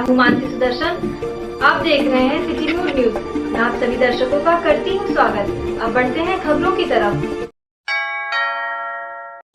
हूँ मानसी सुदर्शन। आप देख रहे हैं सिटी मूड न्यूज। मैं आप सभी दर्शकों का करती हूँ स्वागत। अब बढ़ते हैं खबरों की तरफ।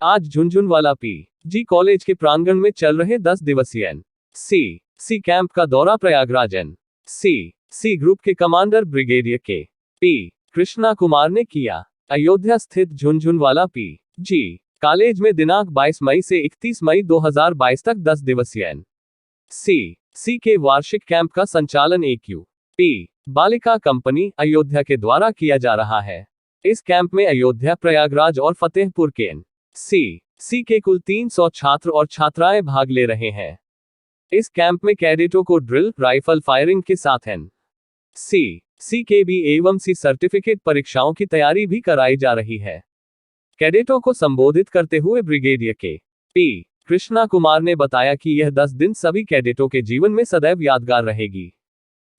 आज झुनझुनवाला पी.जी. कॉलेज के प्रांगण में चल रहे 10 दिवसीय एन.सी.सी. कैंप का दौरा प्रयागराज एन.सी.सी. ग्रुप के commander brigadier KP. Krishna Kumar ने किया। अयोध्या स्थित झुनझुनवाला पी.जी. कॉलेज में दिनांक 22 मई से 31 मई 2022 तक 10 दिवसीय एन.सी.सी. के वार्षिक कैंप का संचालन ए.क्यू.पी. बालिका कंपनी अयोध्या के द्वारा किया जा रहा है। इस कैंप में अयोध्या, प्रयागराज और फतेहपुर के एन.सी.सी. के कुल 300 छात्र और छात्राएं भाग ले रहे हैं। इस कैंप में कैडेटों को ड्रिल, राइफल फायरिंग के साथ एन.सी.सी. के बी एवं सी सर्टिफिकेट परीक्षाओं की तैयारी भी कराई जा रही है। कैडेटों को संबोधित करते हुए ब्रिगेडियर के.पी. कृष्णा कुमार ने बताया कि यह 10 दिन सभी कैडेटों के जीवन में सदैव यादगार रहेगी,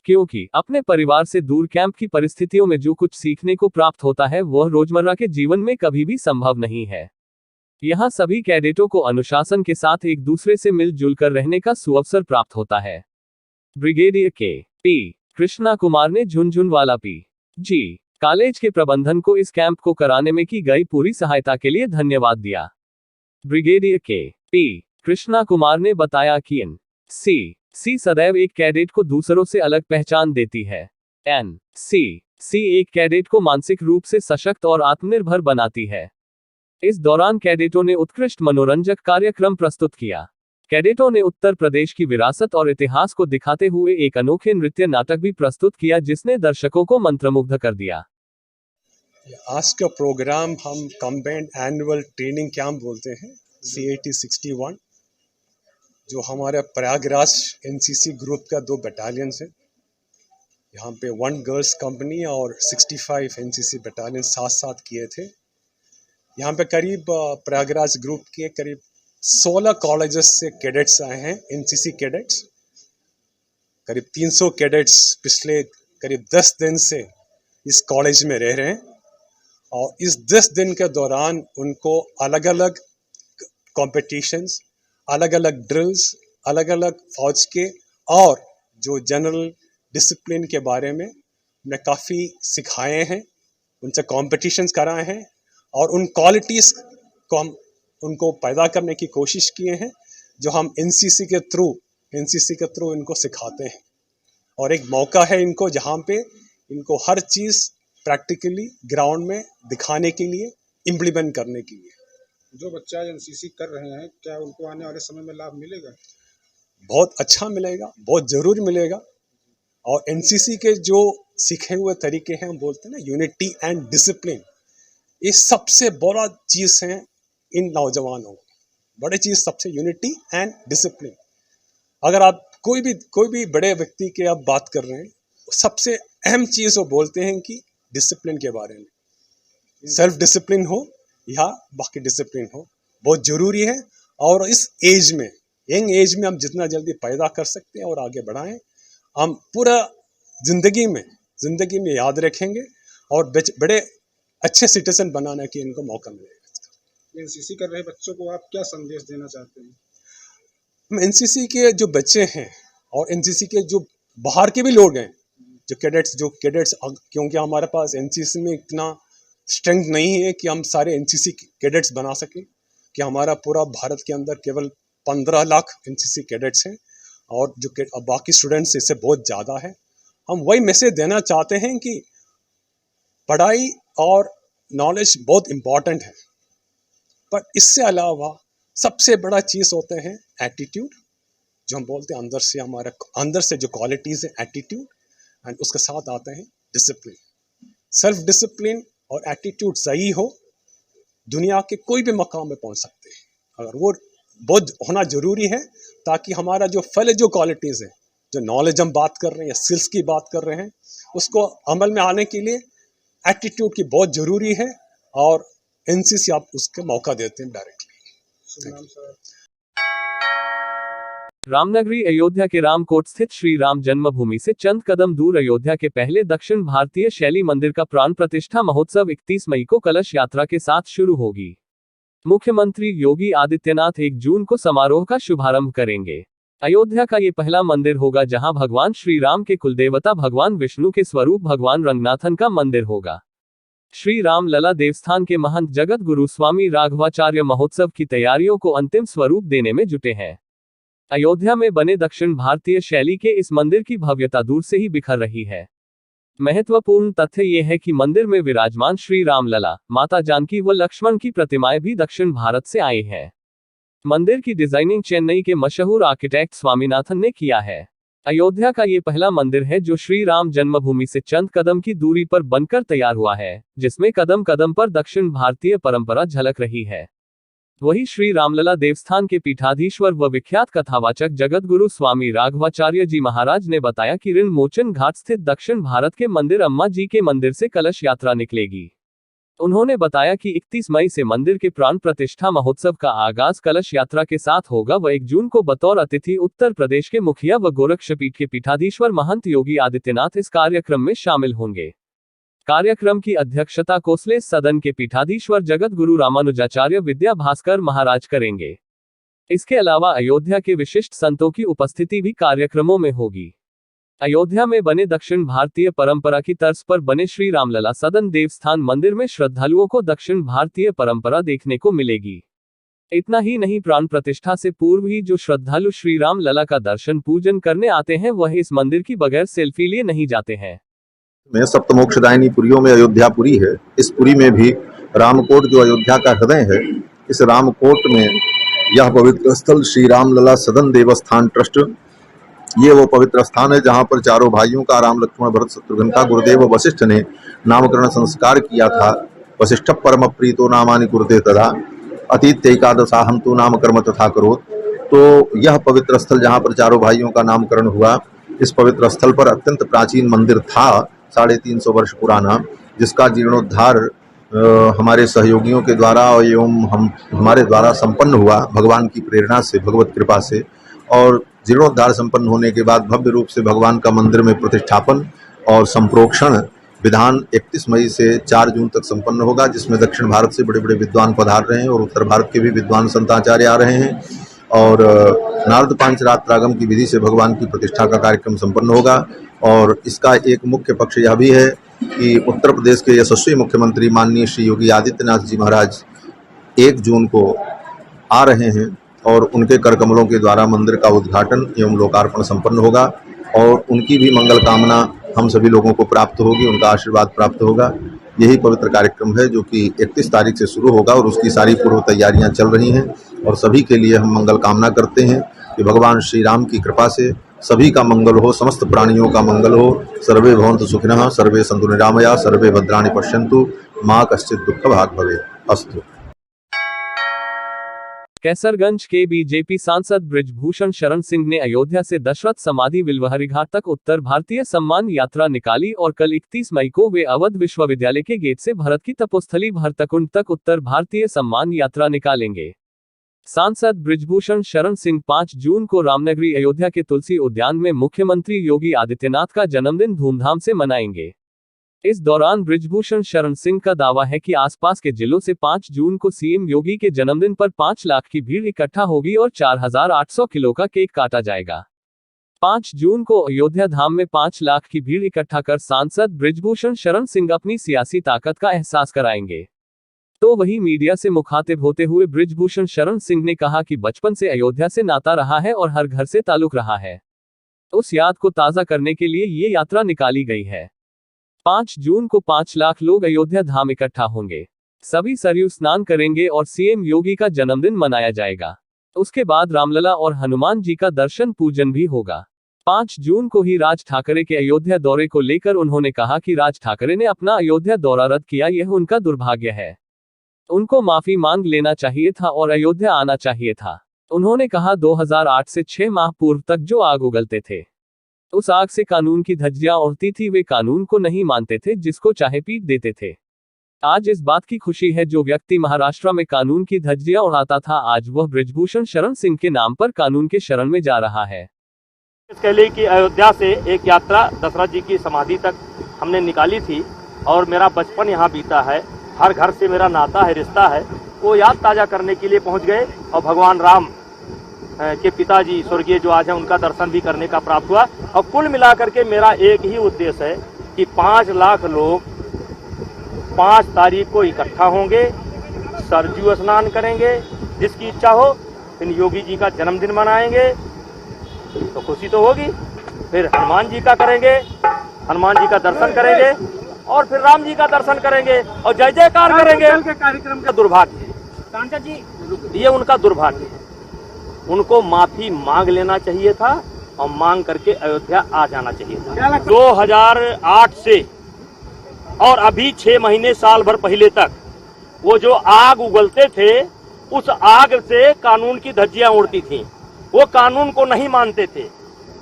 क्योंकि अपने परिवार से दूर कैंप की परिस्थितियों में जो कुछ सीखने को प्राप्त होता है वह रोजमर्रा के जीवन में कभी भी संभव नहीं है। यहाँ सभी कैडेटों को अनुशासन के साथ एक दूसरे से मिलजुल कर रहने का सुअवसर प्राप्त होता है। Brigadier KP. कृष्णा कुमार ने झुनझुनवाला पी.जी. कॉलेज के प्रबंधन को इस कैंप को कराने में की गई पूरी सहायता के लिए धन्यवाद दिया। Brigadier KP. कृष्णा कुमार ने बताया कि एन.सी.सी. सदैव एक कैडेट को दूसरों से अलग पहचान देती है। एन.सी.सी. एक कैडेट को मानसिक रूप से सशक्त और आत्मनिर्भर बनाती है। इस दौरान कैडेटों ने उत्कृष्ट मनोरंजक कार्यक्रम प्रस्तुत किया। कैडेटों ने उत्तर प्रदेश की विरासत और इतिहास को दिखाते हुए एक अनोखे नृत्य नाटक भी प्रस्तुत किया, जिसने दर्शकों को मंत्रमुग्ध कर दिया। आज का प्रोग्राम हम कंबाइंड एनुअल ट्रेनिंग कैंप बोलते हैं, CAT 61, जो हमारे प्रयागराज एनसीसी ग्रुप का 2 बटालियंस है। यहाँ पे 1 गर्ल्स कंपनी और 65 एनसीसी बटालियन साथ साथ किए थे। यहाँ पे करीब प्रयागराज ग्रुप के करीब 16 कॉलेजेस से कैडेट्स आए हैं, एनसीसी कैडेट्स। करीब 300 कैडेट्स पिछले करीब 10 दिन से इस कॉलेज में रह रहे हैं, और इस 10 दिन के दौरान उनको अलग अलग कॉम्पिटिशन्स, अलग अलग ड्रिल्स, अलग अलग फौज के और जो जनरल डिसिप्लिन के बारे में उन्हें काफ़ी सिखाए हैं, उनसे कॉम्पिटिशन्स कराए हैं, और उन क्वालिटीज़ को हम उनको पैदा करने की कोशिश किए हैं, जो हम एनसीसी के थ्रू इनको सिखाते हैं। और एक मौका है इनको जहाँ पे इनको हर चीज़ प्रैक्टिकली ग्राउंड में दिखाने के लिए, इम्प्लीमेंट करने के लिए। जो बच्चा एनसीसी कर रहे हैं, क्या उनको आने वाले समय में लाभ मिलेगा? बहुत अच्छा मिलेगा, बहुत ज़रूर मिलेगा। और एनसीसी के जो सीखे हुए तरीके हैं, हम बोलते हैं ना, यूनिटी एंड डिसिप्लिन, ये सबसे बड़ा चीज़ है इन नौजवानों। बड़ी चीज़ सबसे यूनिटी एंड डिसिप्लिन। अगर आप कोई भी बड़े व्यक्ति के आप बात कर रहे हैं, सबसे अहम चीज़ वो बोलते हैं कि डिसिप्लिन के बारे में, सेल्फ डिसिप्लिन हो या बाकी डिसिप्लिन हो, बहुत ज़रूरी है। और इस एज में, यंग एज में हम जितना जल्दी पैदा कर सकते हैं और आगे बढ़ाएं, हम पूरा ज़िंदगी में याद रखेंगे और बड़े अच्छे सिटीजन बनाने की इनको मौका मिलेगा। एनसीसी कर रहे बच्चों को आप क्या संदेश देना चाहते हैं? हम एनसीसी के जो बच्चे हैं और एनसीसी के जो बाहर के भी लोग हैं, जो कैडेट्स, क्योंकि हमारे पास एनसीसी में इतना स्ट्रेंथ नहीं है कि हम सारे एनसीसी कैडेट्स बना सकें, कि हमारा पूरा भारत के अंदर केवल 15 लाख एनसीसी कैडेट्स हैं, और जो बाकी स्टूडेंट्स इससे बहुत ज़्यादा है। हम वही मैसेज देना चाहते हैं कि पढ़ाई और नॉलेज बहुत इम्पॉर्टेंट है, पर इससे अलावा सबसे बड़ा चीज़ होते हैं एटीट्यूड, जो हम बोलते हैं अंदर से जो क्वालिटीज़ हैं, एटीट्यूड, एंड उसके साथ आते हैं डिसिप्लिन। सेल्फ डिसिप्लिन और एटीट्यूड सही हो, दुनिया के कोई भी मकाम में पहुंच सकते हैं। अगर वो बहुत होना ज़रूरी है, ताकि हमारा जो जो क्वालिटीज़ हैं, जो नॉलेज हम बात कर रहे हैं या स्किल्स की बात कर रहे हैं, उसको अमल में आने के लिए एटीट्यूड की बहुत ज़रूरी है, और एनसीसी आप उसके मौका देते हैं डायरेक्टली। रामनगरी अयोध्या के रामकोट स्थित श्री राम जन्मभूमि से चंद कदम दूर अयोध्या के पहले दक्षिण भारतीय शैली मंदिर का प्राण प्रतिष्ठा महोत्सव 31 मई को कलश यात्रा के साथ शुरू होगी। मुख्यमंत्री योगी आदित्यनाथ 1 जून को समारोह का शुभारंभ करेंगे। अयोध्या का ये पहला मंदिर होगा जहां भगवान श्री राम के कुलदेवता भगवान विष्णु के स्वरूप भगवान रंगनाथन का मंदिर होगा। श्री राम लला देवस्थान के महंत जगत गुरु स्वामी राघवाचार्य महोत्सव की तैयारियों को अंतिम स्वरूप देने में जुटे हैं। अयोध्या में बने दक्षिण भारतीय शैली के इस मंदिर की भव्यता दूर से ही बिखर रही है। महत्वपूर्ण तथ्य यह है कि मंदिर में विराजमान श्री राम लला, माता जानकी व लक्ष्मण की प्रतिमाएं भी दक्षिण भारत से आई हैं। मंदिर की डिजाइनिंग चेन्नई के मशहूर आर्किटेक्ट स्वामीनाथन ने किया है। अयोध्या का ये पहला मंदिर है जो श्री राम जन्मभूमि से चंद कदम की दूरी पर बनकर तैयार हुआ है, जिसमें कदम कदम पर दक्षिण भारतीय परंपरा झलक रही है। वही श्री रामलला देवस्थान के पीठाधीश्वर व विख्यात कथावाचक जगत गुरु स्वामी राघवाचार्य जी महाराज ने बताया कि ऋण मोचन घाट स्थित दक्षिण भारत के मंदिर अम्मा जी के मंदिर से कलश यात्रा निकलेगी। उन्होंने बताया कि 31 मई से मंदिर के प्राण प्रतिष्ठा महोत्सव का आगाज कलश यात्रा के साथ होगा व 1 जून को बतौर अतिथि उत्तर प्रदेश के मुखिया व गोरक्षपीठ के पीठाधीश्वर महंत योगी आदित्यनाथ इस कार्यक्रम में शामिल होंगे। कार्यक्रम की अध्यक्षता कोसले सदन के पीठाधीश्वर जगत गुरु रामानुजाचार्य विद्या भास्कर महाराज करेंगे। इसके अलावा अयोध्या के विशिष्ट संतों की उपस्थिति भी कार्यक्रमों में होगी। अयोध्या में बने दक्षिण भारतीय परंपरा की तर्ज पर बने श्री रामलला सदन देवस्थान मंदिर में श्रद्धालुओं को दक्षिण भारतीय परंपरा देखने को मिलेगी। इतना ही नहीं, प्राण प्रतिष्ठा से पूर्व ही जो श्रद्धालु श्री राम लला का दर्शन पूजन करने आते हैं वह इस मंदिर की बगैर सेल्फी लिए नहीं जाते हैं। में सप्तमोक्षदायिनी पुरियों में अयोध्यापुरी है। इस पुरी में भी रामकोट जो अयोध्या का हृदय है, इस रामकोट में यह पवित्र स्थल श्री रामलला सदन देवस्थान ट्रस्ट, ये वो पवित्र स्थान है जहां पर चारों भाइयों का, राम लक्ष्मण भरत शत्रुघ्न का, गुरुदेव वशिष्ठ ने नामकरण संस्कार किया था। वशिष्ठ परम प्रीतो नामानि कुरुते तथा अतीत एकादशाहं तु नामकर्म तथा करोत्। तो यह पवित्र स्थल जहां पर चारों भाइयों का नामकरण हुआ, इस पवित्र स्थल पर अत्यंत प्राचीन मंदिर था, 350 वर्ष पुराना, जिसका जीर्णोद्धार हमारे सहयोगियों के द्वारा एवं हमारे द्वारा संपन्न हुआ भगवान की प्रेरणा से, भगवत कृपा से। और जीर्णोद्धार संपन्न होने के बाद भव्य रूप से भगवान का मंदिर में प्रतिष्ठापन और संप्रोक्षण विधान 31 मई से 4 जून तक संपन्न होगा, जिसमें दक्षिण भारत से बड़े बड़े विद्वान पधार रहे हैं और उत्तर भारत के भी विद्वान संताचार्य आ रहे हैं। और नारद पांचरात्र रागम की विधि से भगवान की प्रतिष्ठा का कार्यक्रम संपन्न होगा। और इसका एक मुख्य पक्ष यह भी है कि उत्तर प्रदेश के यशस्वी मुख्यमंत्री माननीय श्री योगी आदित्यनाथ जी महाराज 1 जून को आ रहे हैं और उनके कर कमलों के द्वारा मंदिर का उद्घाटन एवं लोकार्पण संपन्न होगा। और उनकी भी मंगल कामना हम सभी लोगों को प्राप्त होगी, उनका आशीर्वाद प्राप्त होगा। यही पवित्र कार्यक्रम है जो कि 31 तारीख से शुरू होगा और उसकी सारी पूर्व तैयारियां चल रही हैं। और सभी के लिए हम मंगल कामना करते हैं कि भगवान श्री राम की कृपा से सभी का मंगल हो, समस्त प्राणियों का मंगल हो। सर्वे भवन्तु सुखिनः, सर्वे सन्तु निरामया, सर्वे भद्राणि पश्यन्तु, मा कश्चित् दुःख भाग् भवेत्। अस्तु। कैसरगंज के बीजेपी सांसद बृजभूषण शरण सिंह ने अयोध्या से दशरथ समाधि विलवहरीघाट तक उत्तर भारतीय सम्मान यात्रा निकाली और कल 31 मई को वे अवध विश्वविद्यालय के गेट से भारत की तपोस्थली भरतकुंड तक उत्तर भारतीय सम्मान यात्रा निकालेंगे। सांसद बृजभूषण शरण सिंह 5 जून को रामनगरी अयोध्या के तुलसी उद्यान में मुख्यमंत्री योगी आदित्यनाथ का जन्मदिन धूमधाम से मनाएंगे। इस दौरान बृजभूषण शरण सिंह का दावा है कि आसपास के जिलों से 5 जून को सीएम योगी के जन्मदिन पर 5 लाख की भीड़ इकट्ठा होगी और 4800 किलो का केक काटा जाएगा। 5 जून को अयोध्या धाम में 5 लाख की भीड़ इकट्ठा कर सांसद बृजभूषण शरण सिंह अपनी सियासी ताकत का एहसास कराएंगे। तो वही मीडिया से मुखातिब होते हुए बृजभूषण शरण सिंह ने कहा कि बचपन से अयोध्या से नाता रहा है और हर घर से ताल्लुक रहा है। उस याद को ताज़ा करने के लिए ये यात्रा निकाली गई है। 5 जून को 5 लाख लोग अयोध्या धाम इकट्ठा होंगे। सभी सरयू स्नान करेंगे और सीएम योगी का जन्मदिन मनाया जाएगा। उसके बाद रामलला और हनुमान जी का दर्शन पूजन भी होगा। 5 जून को ही राज ठाकरे के अयोध्या दौरे को लेकर उन्होंने कहा कि राज ठाकरे ने अपना अयोध्या दौरा रद्द किया, यह उनका दुर्भाग्य है। उनको माफी मांग लेना चाहिए था और अयोध्या आना चाहिए था। उन्होंने कहा 2008 से 6 माह पूर्व तक जो आग उगलते थे, उस आग से कानून की धज्जियां उड़ती थी। वे कानून को नहीं मानते थे, जिसको चाहे पीट देते थे। आज इस बात की खुशी है जो व्यक्ति महाराष्ट्र में कानून की धज्जियां उड़ाता था, आज वह बृजभूषण शरण सिंह के नाम पर कानून के शरण में जा रहा है। इसके लिए कि अयोध्या से एक यात्रा दशरथ जी की समाधि तक हमने निकाली थी और मेरा बचपन यहाँ बीता है, हर घर से मेरा नाता है, रिश्ता है, वो याद ताज़ा करने के लिए पहुँच गए और भगवान राम के पिताजी स्वर्गीय जो आज हैं उनका दर्शन भी करने का प्राप्त हुआ। और कुल मिलाकर के मेरा एक ही उद्देश्य है कि 5 लाख लोग 5 तारीख को इकट्ठा होंगे, सरजू स्नान करेंगे, जिसकी इच्छा हो, फिर योगी जी का जन्मदिन मनाएंगे तो खुशी तो होगी, फिर हनुमान जी का करेंगे, हनुमान जी का दर्शन करेंगे और फिर राम जी का दर्शन करेंगे और जय जयकार करेंगे। कार्यक्रम का दुर्भाग्य है, ये उनका दुर्भाग्य है। उनको माफी मांग लेना चाहिए था और मांग करके अयोध्या आ जाना चाहिए था। 2008 से और अभी 6 महीने साल भर पहले तक वो जो आग उगलते थे, उस आग से कानून की धज्जियां उड़ती थीं। वो कानून को नहीं मानते थे,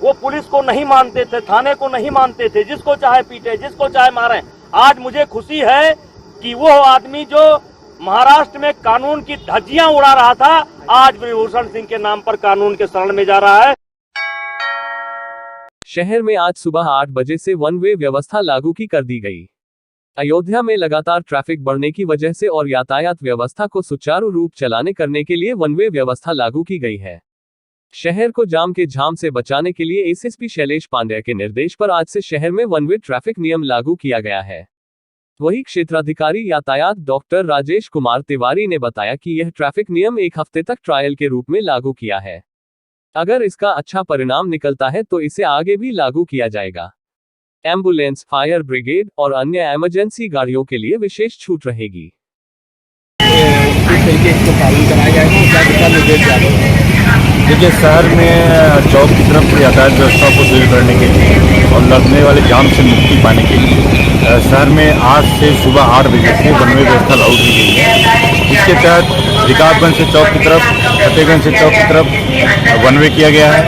वो पुलिस को नहीं मानते थे, थाने को नहीं मानते थे, जिसको चाहे पीटे, जिसको चाहे मारे। आज मुझे खुशी है कि वो आदमी जो महाराष्ट्र में कानून की धज्जियां उड़ा रहा था, आज ब्रिजभूषण सिंह के नाम पर कानून के शरण में जा रहा है। शहर में आज सुबह 8 बजे से वन वे व्यवस्था लागू की कर दी गई। अयोध्या में लगातार ट्रैफिक बढ़ने की वजह से और यातायात व्यवस्था को सुचारू रूप चलाने करने के लिए वन वे व्यवस्था लागू की गई है। शहर को जाम के झाम से बचाने के लिए एसएसपी शैलेश पांड्या के निर्देश पर आज से शहर में वन वे ट्रैफिक नियम लागू किया गया है। वहीं क्षेत्राधिकारी यातायात डॉक्टर राजेश कुमार तिवारी ने बताया कि यह ट्रैफिक नियम 1 हफ्ते तक ट्रायल के रूप में लागू किया है। अगर इसका अच्छा परिणाम निकलता है तो इसे आगे भी लागू किया जाएगा। एम्बुलेंस, फायर ब्रिगेड और अन्य इमरजेंसी गाड़ियों के लिए विशेष छूट रहेगी। किस तरीके इसको पालन कराया जाएगा, क्या दिशा निर्देश जारी है? देखिए, शहर में चौक की तरफ यातायात व्यवस्था को दूर करने के लिए और लगने वाले जाम से मुक्ति पाने के लिए शहर में आज से सुबह 8 बजे से वन वे व्यवस्था लागू की गई है। इसके तहत रिकाबगंज से चौक की तरफ, फतेहगंज से चौक की तरफ वन वे किया गया है।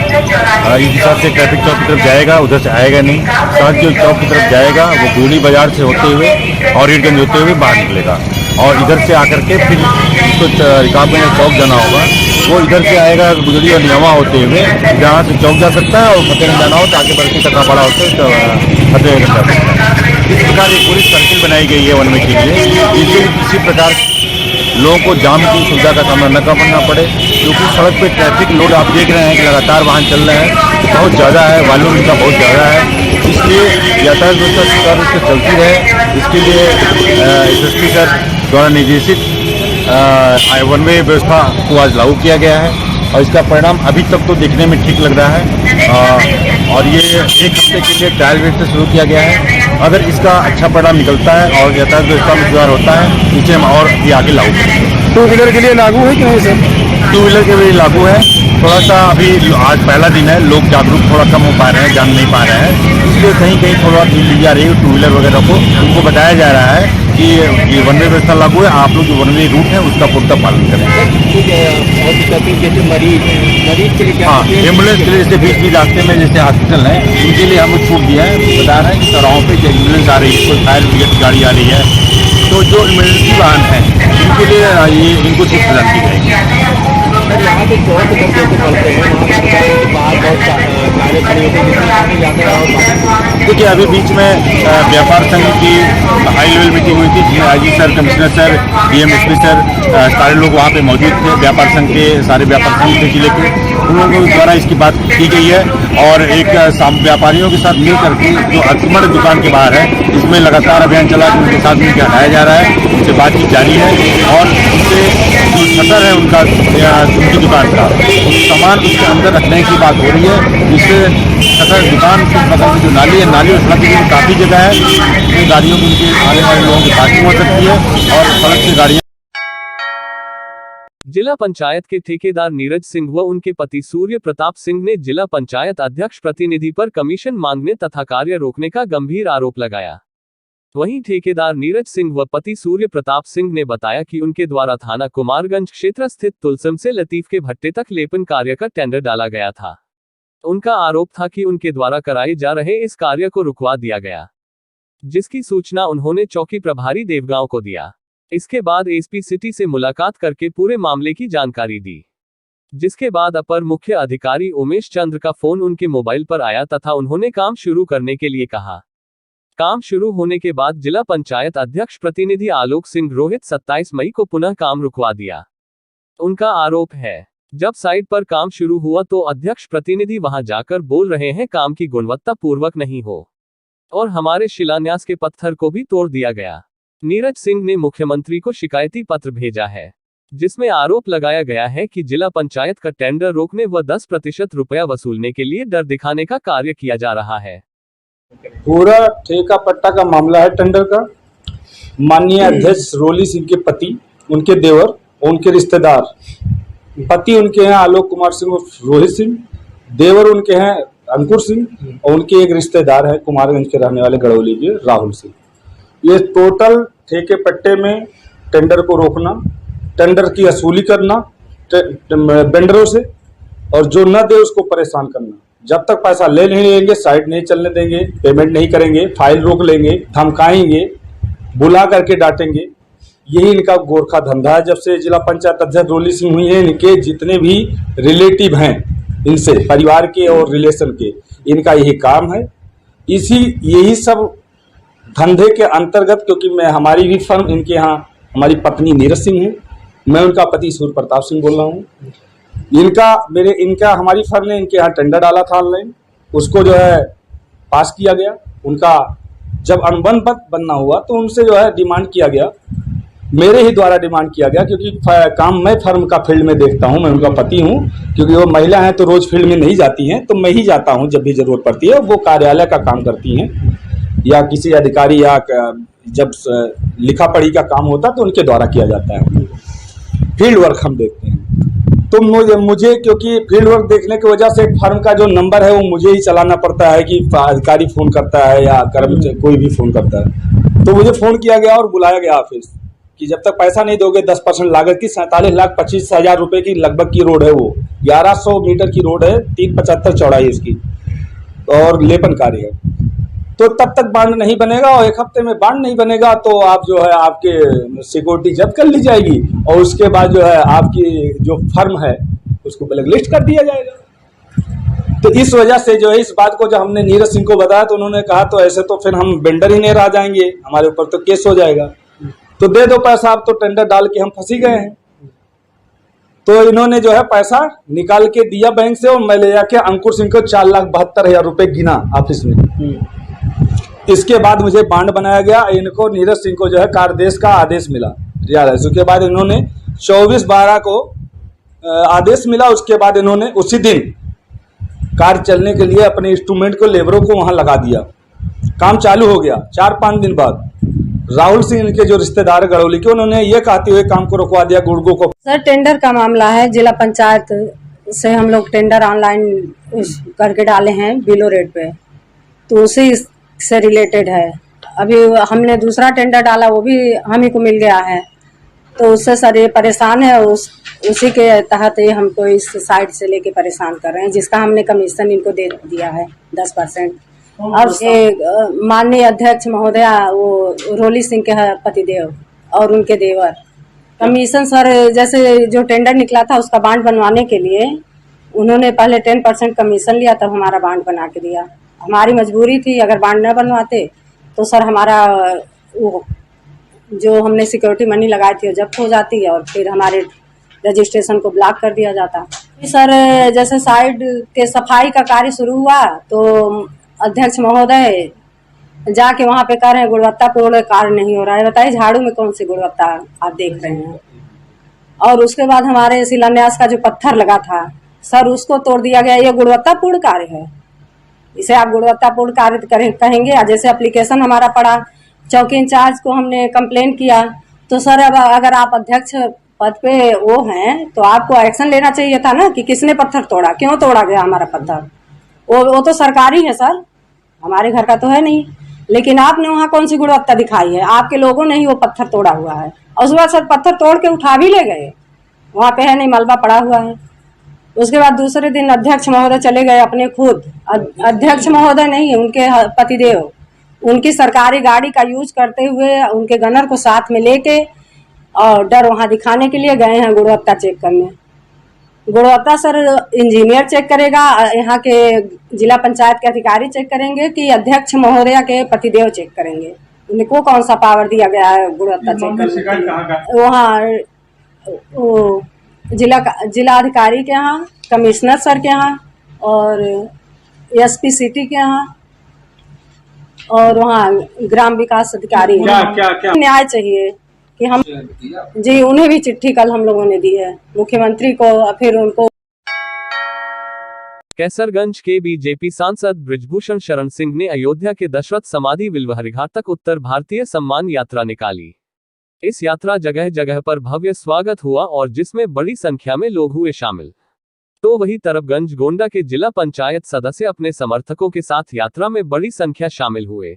इस हिसाब से ट्रैफिक चौक की तरफ जाएगा, उधर से आएगा नहीं। शहर जो चौक की तरफ जाएगा वो गोली बाजार से होते हुए और ईटगंज होते हुए बाहर निकलेगा और इधर से आकर के फिर इसको रिकाबगंज चौक जाना होगा, वो इधर से आएगा गुजरी और नियमा होते हुए जहाँ से चौक जा सकता है और फतेहगंज जाना हो तो आगे बढ़ के कटरापाड़ा होते तो फतेहगंज जा सकता है। इस प्रकार एक पूरी सर्किल बनाई गई है वन वे के लिए, जिससे किसी प्रकार लोगों को जाम की सुविधा का सामना न करना पड़े, क्योंकि सड़क पे ट्रैफिक लोड आप देख रहे हैं कि लगातार वाहन चल रहे हैं, बहुत ज़्यादा है, वॉल्यूम इनका बहुत ज़्यादा है। इसलिए यातायात व्यवस्था सुचारू रूप से चलती रहे, इसके लिए एसएसपी सर द्वारा निर्देशित वन वे व्यवस्था को आज लागू किया गया है और इसका परिणाम अभी तक तो देखने में ठीक लग रहा है। और ये 1 हफ्ते के लिए ट्रायल बेस से शुरू किया गया है। अगर इसका अच्छा परिणाम निकलता है और यातायात व्यवस्था में सुधार होता है, इसे हम और भी आगे लागू करेंगे। 2 व्हीलर के लिए लागू है कि नहीं सर? 2 व्हीलर के लिए लागू है। थोड़ा सा अभी आज पहला दिन है, लोग जागरूक थोड़ा कम हो पा रहे हैं, जान नहीं पा रहे हैं, इसलिए कहीं कहीं थोड़ा ढील दी जा रही है 2 व्हीलर वगैरह को। उनको बताया जा रहा है कि ये वन वे व्यवस्था लागू है, आप लोग जो वन वे रूट है उसका पूर्णतः पालन करें। मरीज के लिए क्या? हाँ, एम्बुलेंस के लिए जैसे बीच रास्ते में जैसे हॉस्पिटल है, उनके लिए हम छूट दिया है। बता रहे हैं कि चौराहों पे जो एम्बुलेंस आ रही है, कोई फायर ब्रिगेड की गाड़ी आ रही है, तो जो इमरजेंसी वाहन है उनके लिए ये इनको छूट प्रदान की जाएगी। यहाँ पे चौक की तरफ जैसे पड़ते हैं, वहाँ सरकार के बाहर बहुत कार्य खड़े होते हैं, जिसमें आगे जाते हैं। देखिए, अभी बीच में व्यापार संघ की हाई लेवल मीटिंग हुई थी, जिसमें IG sir, commissioner sir, DM SP sir, सारे लोग वहाँ पे मौजूद थे। व्यापार संघ के सारे व्यापार संघ के जिले के उन लोगों द्वारा इसकी बात की गई है और एक व्यापारियों के साथ मिल करके जो अतिक्रमण दुकान के बाहर है, इसमें लगातार अभियान चला के उनके साथ मिलकर हटाया जा रहा है। उनसे बातचीत जारी है और उनसे जो शटर है उनका उनकी दुकान का सामान उसके अंदर रखने की बात हो रही है, जिससे शटर दुकान के बगल में जो नाली है, नाली और सड़क की काफ़ी जगह है, जिसमें गाड़ियों की उनके आने वाले लोगों की पार्किंग हो सकती है और सड़क से गाड़ियाँ। जिला पंचायत के ठेकेदार नीरज सिंह व उनके पति सूर्य प्रताप सिंह ने जिला पंचायत अध्यक्ष प्रतिनिधि पर कमीशन मांगने तथा कार्य रोकने का गंभीर आरोप लगाया। वहीं ठेकेदार नीरज सिंह व पति सूर्य प्रताप सिंह ने बताया कि उनके द्वारा थाना कुमारगंज क्षेत्र स्थित तुलसम से लतीफ के भट्टे तक लेपन कार्य का टेंडर डाला गया था। उनका आरोप था कि उनके द्वारा कराए जा रहे इस कार्य को रुकवा दिया गया, जिसकी सूचना उन्होंने चौकी प्रभारी देवगांव को दिया। इसके बाद एसपी सिटी से मुलाकात करके पूरे मामले की जानकारी दी, जिसके बाद अपर मुख्य अधिकारी उमेश चंद्र का फोन उनके मोबाइल पर आया तथा उन्होंने काम शुरू करने के लिए कहा। काम शुरू होने के बाद जिला पंचायत अध्यक्ष प्रतिनिधि आलोक सिंह रोहित 27 मई को पुनः काम रुकवा दिया। उनका आरोप है जब साइट पर काम शुरू हुआ तो अध्यक्ष प्रतिनिधि वहां जाकर बोल रहे हैं काम की गुणवत्ता पूर्वक नहीं हो और हमारे शिलान्यास के पत्थर को भी तोड़ दिया गया। नीरज सिंह ने मुख्यमंत्री को शिकायती पत्र भेजा है जिसमें आरोप लगाया गया है कि जिला पंचायत का टेंडर रोकने व 10% रुपया वसूलने के लिए डर दिखाने का कार्य किया जा रहा है। पूरा ठेका पट्टा का मामला है टेंडर का। माननीय अध्यक्ष रोली सिंह के पति, उनके देवर और उनके रिश्तेदार, पति उनके हैं आलोक कुमार सिंह और रोहित सिंह, देवर उनके हैं अंकुर सिंह और उनके एक रिश्तेदार है कुमारगंज के रहने वाले गड़ौली के राहुल सिंह। ये टोटल ठेके पट्टे में टेंडर को रोकना, टेंडर की वसूली करना वेंडरों से और जो न दे उसको परेशान करना। जब तक पैसा ले नहीं लेंगे साइट नहीं चलने देंगे, पेमेंट नहीं करेंगे, फाइल रोक लेंगे, धमकाएंगे, बुला करके डांटेंगे। यही इनका गोरखा धंधा है। जब से जिला पंचायत अध्यक्ष रोली सिंह हुई है, इनके जितने भी रिलेटिव हैं इनसे, परिवार के और रिलेशन के, इनका यही काम है। यही सब धंधे के अंतर्गत, क्योंकि मैं हमारी भी फर्म इनके यहाँ, हमारी पत्नी नीरज सिंह है, मैं उनका पति सूर्य प्रताप सिंह बोल रहा हूँ। इनका हमारी फर्म ने इनके यहाँ टेंडर डाला था ऑनलाइन, उसको जो है पास किया गया। उनका जब अनुबंध बनना हुआ तो उनसे जो है डिमांड किया गया, मेरे ही द्वारा डिमांड किया गया, क्योंकि काम मैं फर्म का फील्ड में देखता हूँ, मैं उनका पति हूँ। क्योंकि वो महिला हैं तो रोज फील्ड में नहीं जाती हैं, तो मैं ही जाता हूँ जब भी जरूरत पड़ती है। वो कार्यालय का काम करती हैं या किसी अधिकारी, या जब लिखा पढ़ी का काम होता है तो उनके द्वारा किया जाता है। फील्ड वर्क हम देखते हैं। तो मुझे क्योंकि फील्ड वर्क देखने की वजह से फर्म का जो नंबर है वो मुझे ही चलाना पड़ता है कि अधिकारी फोन करता है या कर्मचारी कोई भी फोन करता है। तो मुझे फोन किया गया और बुलाया गया ऑफिस कि जब तक पैसा नहीं दोगे 10% लागत की 47,25,000 रुपए की लगभग की रोड है, वो 1100 मीटर की रोड है, 375 चौड़ाई इसकी और लेपन कार्य है। तो तब तक बांड नहीं बनेगा और 1 हफ्ते में बांड नहीं बनेगा तो आप जो है आपके सिक्योरिटी जब्त कर ली जाएगी और उसके बाद जो है आपकी जो फर्म है उसको ब्लैक लिस्ट कर दिया जाएगा। तो इस वजह से जो है इस बात को जब हमने नीरज सिंह को बताया तो उन्होंने कहा तो ऐसे तो फिर हम वेंडर ही नहीं रह जाएंगे, हमारे ऊपर तो केस हो जाएगा, तो दे दो पैसा। आप तो टेंडर डाल के हम फंसी गए हैं। तो इन्होंने जो है पैसा निकाल के दिया बैंक से और मैं ले जाके अंकुर सिंह को 4,72,000 रुपए गिना ऑफिस में। इसके बाद मुझे बांड बनाया गया। इनको नीरज सिंह को जो है कार्यादेश का आदेश मिला रियायत। उसके बाद इन्होंने 24/12 को आदेश मिला। उसके बाद इन्होंने उसी दिन कार्य चलने के लिए अपने इंस्ट्रूमेंट को, लेबरों को वहां लगा दिया। काम चालू हो गया। 4-5 दिन बाद राहुल सिंह इनके जो रिश्तेदार गड़ौली के, उन्होंने ये कहते हुए काम को रुकवा दिया गुड़गो को। सर टेंडर का मामला है, जिला पंचायत से हम लोग टेंडर ऑनलाइन करके डाले हैं बिलो रेट पे, तो उसी से रिलेटेड है। अभी हमने दूसरा टेंडर डाला, वो भी हम ही को मिल गया है, तो उससे सर ये परेशान है। उसी के तहत ये हमको इस साइड से लेके परेशान कर रहे हैं, जिसका हमने कमीशन इनको दे दिया है 10%। और माननीय अध्यक्ष महोदया वो रोली सिंह के पतिदेव और उनके देवर कमीशन सर, जैसे जो टेंडर निकला था उसका बांड बनवाने के लिए उन्होंने पहले 10% कमीशन लिया, तब हमारा बांड बना के दिया। हमारी मजबूरी थी, अगर बांड न बनवाते तो सर हमारा वो जो हमने सिक्योरिटी मनी लगाई थी वो जब्त हो जाती और फिर हमारे रजिस्ट्रेशन को ब्लॉक कर दिया जाता। सर जैसे साइड के सफाई का कार्य शुरू हुआ तो अध्यक्ष महोदय जाके वहाँ पे कह रहे हैं गुणवत्तापूर्ण कार्य नहीं हो रहा है। बताइए झाड़ू में कौन सी गुणवत्ता आप देख रहे हैं? और उसके बाद हमारे शिलान्यास का जो पत्थर लगा था सर उसको तोड़ दिया गया। ये गुणवत्तापूर्ण कार्य है, इसे आप गुणवत्तापूर्ण कार्य कहेंगे? जैसे एप्लीकेशन हमारा पड़ा, चौकी इंचार्ज को हमने कंप्लेन किया, तो सर अब अगर आप अध्यक्ष पद पे वो हैं तो आपको एक्शन लेना चाहिए था ना कि किसने पत्थर तोड़ा, क्यों तोड़ा गया हमारा पत्थर। वो तो सरकारी है सर, हमारे घर का तो है नहीं। लेकिन आपने वहाँ कौन सी गुणवत्ता दिखाई है? आपके लोगों ने ही वो पत्थर तोड़ा हुआ है। और उसके बाद सर पत्थर तोड़ के उठा भी ले गए, वहाँ पे है नहीं, मलबा पड़ा हुआ है। उसके बाद दूसरे दिन अध्यक्ष महोदय चले गए अपने खुद, अध्यक्ष महोदय नहीं, उनके पतिदेव, उनकी सरकारी गाड़ी का यूज करते हुए उनके गनर को साथ में लेके और डर वहाँ दिखाने के लिए गए हैं गुणवत्ता चेक करने। गुणवत्ता सर इंजीनियर चेक करेगा, यहाँ के जिला पंचायत के अधिकारी चेक करेंगे कि अध्यक्ष महोदया के पतिदेव चेक करेंगे? उनको कौन सा पावर दिया गया है गुणवत्ता चेक करने? वहाँ जिलाधिकारी के यहाँ, कमिश्नर सर के यहाँ और एसपी सिटी के यहाँ और वहाँ ग्राम विकास अधिकारी क्या न्याय चाहिए कि हम जी उन्हें भी चिट्ठी कल हम लोगों ने दी है मुख्यमंत्री को, फिर उनको। कैसरगंज के बीजेपी सांसद बृजभूषण शरण सिंह ने अयोध्या के दशरथ समाधि विल्वहरिघाट तक उत्तर भारतीय सम्मान यात्रा निकाली। इस यात्रा जगह जगह पर भव्य स्वागत हुआ और जिसमें बड़ी संख्या में लोग हुए शामिल। तो वही तरफगंज गोंडा के जिला पंचायत सदस्य अपने समर्थकों के साथ यात्रा में बड़ी संख्या शामिल हुए।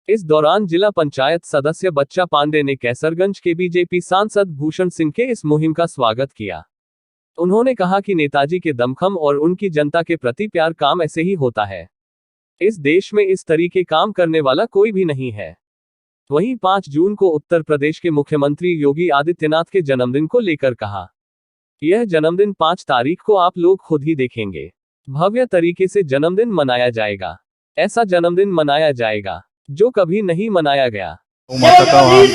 इस दौरान जिला पंचायत सदस्य बच्चा पांडे ने कैसरगंज के बीजेपी सांसद भूषण सिंह के इस मुहिम का स्वागत किया। उन्होंने कहा कि नेताजी के दमखम और उनकी जनता के प्रति प्यार काम ऐसे ही होता है। इस देश में इस तरीके काम करने वाला कोई भी नहीं है। वहीं 5 जून को उत्तर प्रदेश के मुख्यमंत्री योगी आदित्यनाथ के जन्मदिन को लेकर कहा, यह जन्मदिन 5 तारीख को आप लोग खुद ही देखेंगे। भव्य तरीके से जन्मदिन मनाया जाएगा। ऐसा जन्मदिन मनाया जाएगा जो कभी नहीं मनाया गया। माता का वहाँ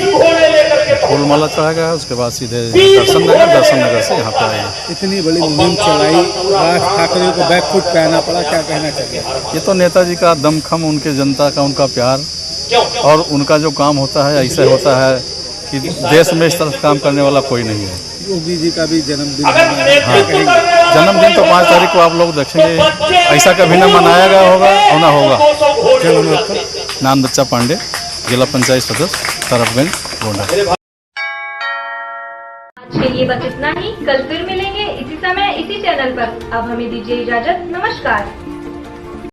फूल माला चढ़ाया गया, उसके बाद सीधे दर्शन नगर से यहाँ पे आए। इतनी बड़ी मुहिम चलाई, राज ठाकरे को बैकफुट पहनना पड़ा, क्या कहना चाहिए? ये तो नेताजी का दमखम, उनके जनता का उनका प्यार और उनका जो काम होता है ऐसे होता है कि देश में इस तरह काम करने वाला कोई नहीं है। योगी जी का भी जन्मदिन, हाँ, जन्मदिन तो 5 तारीख को आप लोग देखेंगे। ऐसा कभी न मनाया गया होगा और न होगा। नाम बच्चा पांडे, जिला पंचायत सदस्य, तरफगंज, गोंडा। आज के लिए बस इतना ही। कल फिर मिलेंगे इसी समय इसी चैनल पर। अब हमें दीजिए इजाजत। नमस्कार।